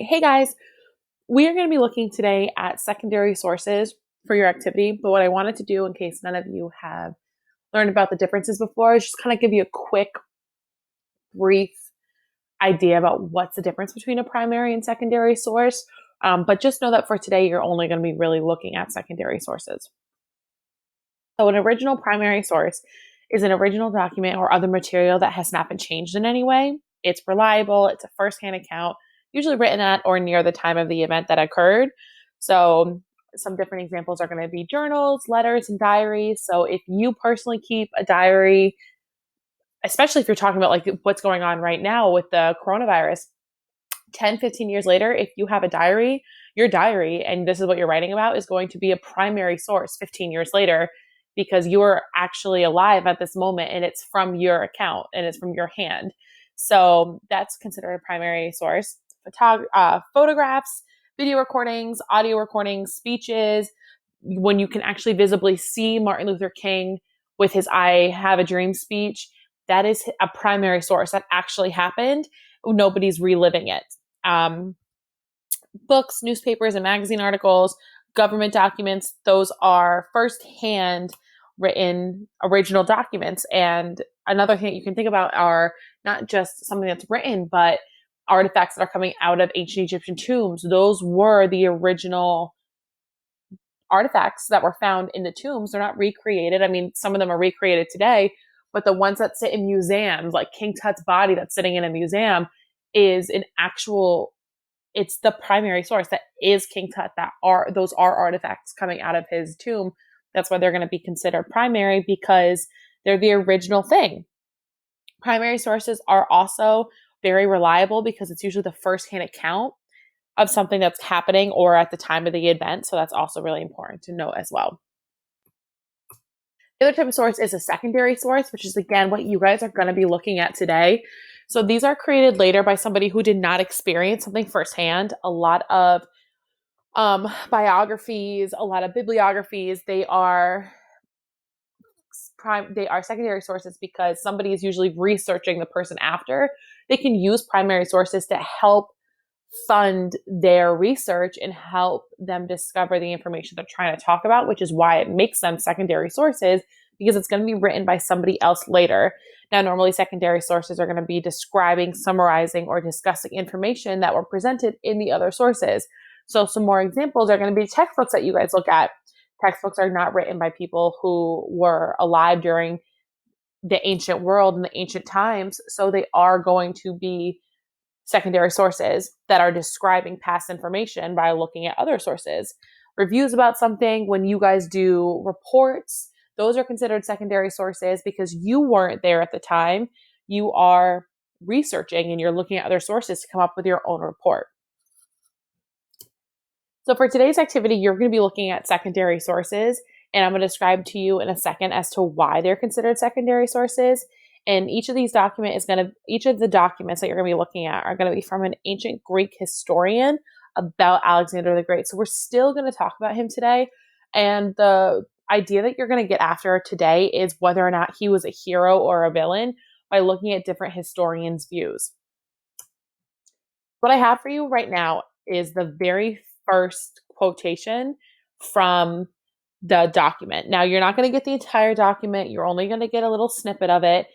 Hey guys, we are going to be looking today at secondary sources for your activity. But what I wanted to do, in case none of you have learned about the differences before, is just kind of give you a quick, brief idea about what's the difference between a primary and secondary source. But just know that for today, you're only going to be really looking at secondary sources. So, an original primary source is an original document or other material that has not been changed in any way. It's reliable, it's a firsthand account, usually written at or near the time of the event that occurred. So, some different examples are going to be journals, letters, and diaries. So, if you personally keep a diary, especially if you're talking about like what's going on right now with the coronavirus, 10, 15 years later, if you have a diary, your diary, and this is what you're writing about, is going to be a primary source 15 years later because you're actually alive at this moment and it's from your account and it's from your hand. So that's considered a primary source. Photographs, video recordings, audio recordings, speeches, when you can actually visibly see Martin Luther King with his I Have a Dream speech, that is a primary source that actually happened. Nobody's reliving it. Um, Books, newspapers, and magazine articles, government documents, those are firsthand written original documents. And another thing that you can think about are not just something that's written, but artifacts that are coming out of ancient Egyptian tombs. Those were the original artifacts that were found in the tombs. They're not recreated. I mean, some of them are recreated today, but the ones that sit in museums, like King Tut's body that's sitting in a museum, is an actual, it's the primary source that is King Tut. Those are artifacts coming out of his tomb. That's why they're going to be considered primary, because they're the original thing. Primary sources are also very reliable because it's usually the first-hand account of something that's happening or at the time of the event. So that's also really important to know as well. The other type of source is a secondary source, which is again what you guys are going to be looking at today. So these are created later by somebody who did not experience something firsthand. A lot of biographies, a lot of bibliographies, they are secondary sources because somebody is usually researching the person after. They can use primary sources to help fund their research and help them discover the information they're trying to talk about, which is why it makes them secondary sources, because it's going to be written by somebody else later. Now, normally secondary sources are going to be describing, summarizing, or discussing information that were presented in the other sources. So some more examples are going to be textbooks that you guys look at. Textbooks are not written by people who were alive during the ancient world and the ancient times. So they are going to be secondary sources that are describing past information by looking at other sources. Reviews about something, when you guys do reports, those are considered secondary sources because you weren't there at the time. You are researching and you're looking at other sources to come up with your own report. So for today's activity, you're going to be looking at secondary sources, and I'm going to describe to you in a second as to why they're considered secondary sources. And each of the documents that you're going to be looking at are going to be from an ancient Greek historian about Alexander the Great. So we're still going to talk about him today. And the idea that you're going to get after today is whether or not he was a hero or a villain by looking at different historians' views. What I have for you right now is the very first quotation from the document. Now, you're not going to get the entire document. You're only going to get a little snippet of it,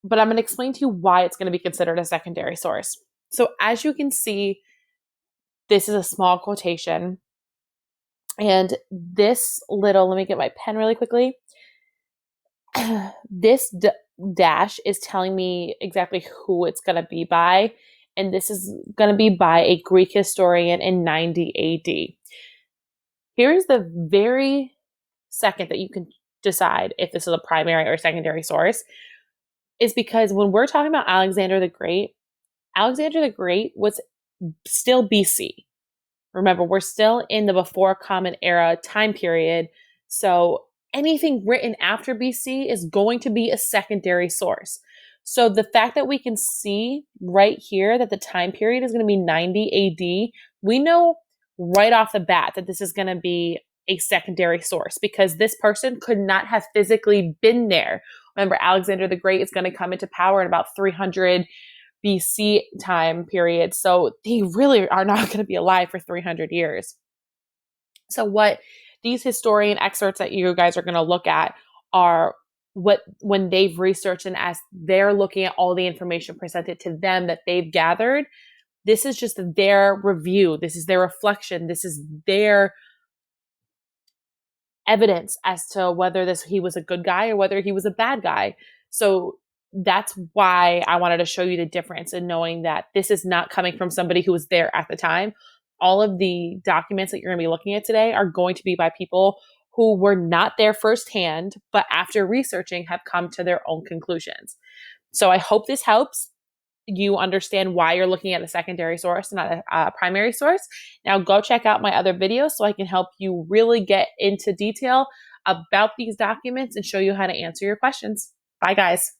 but I'm going to explain to you why it's going to be considered a secondary source. So as you can see, this is a small quotation. And let me get my pen really quickly. This dash is telling me exactly who it's going to be by. And this is going to be by a Greek historian in 90 AD. Here's the very second that you can decide if this is a primary or secondary source, is because when we're talking about Alexander the Great was still BC. Remember, we're still in the before Common Era time period. So anything written after BC is going to be a secondary source. So the fact that we can see right here that the time period is going to be 90 AD, we know right off the bat that this is going to be a secondary source because this person could not have physically been there. Remember, Alexander the Great is going to come into power in about 300 BC time period. So they really are not going to be alive for 300 years. So what these historian excerpts that you guys are going to look at are what when they've researched and as they're looking at all the information presented to them that they've gathered, this is just their review. This is their reflection. This is their evidence as to whether he was a good guy or whether he was a bad guy. So that's why I wanted to show you the difference in knowing that this is not coming from somebody who was there at the time. All of the documents that you're going to be looking at today are going to be by people who were not there firsthand, but after researching have come to their own conclusions. So I hope this helps you understand why you're looking at a secondary source, not a primary source. Now go check out my other videos so I can help you really get into detail about these documents and show you how to answer your questions. Bye, guys.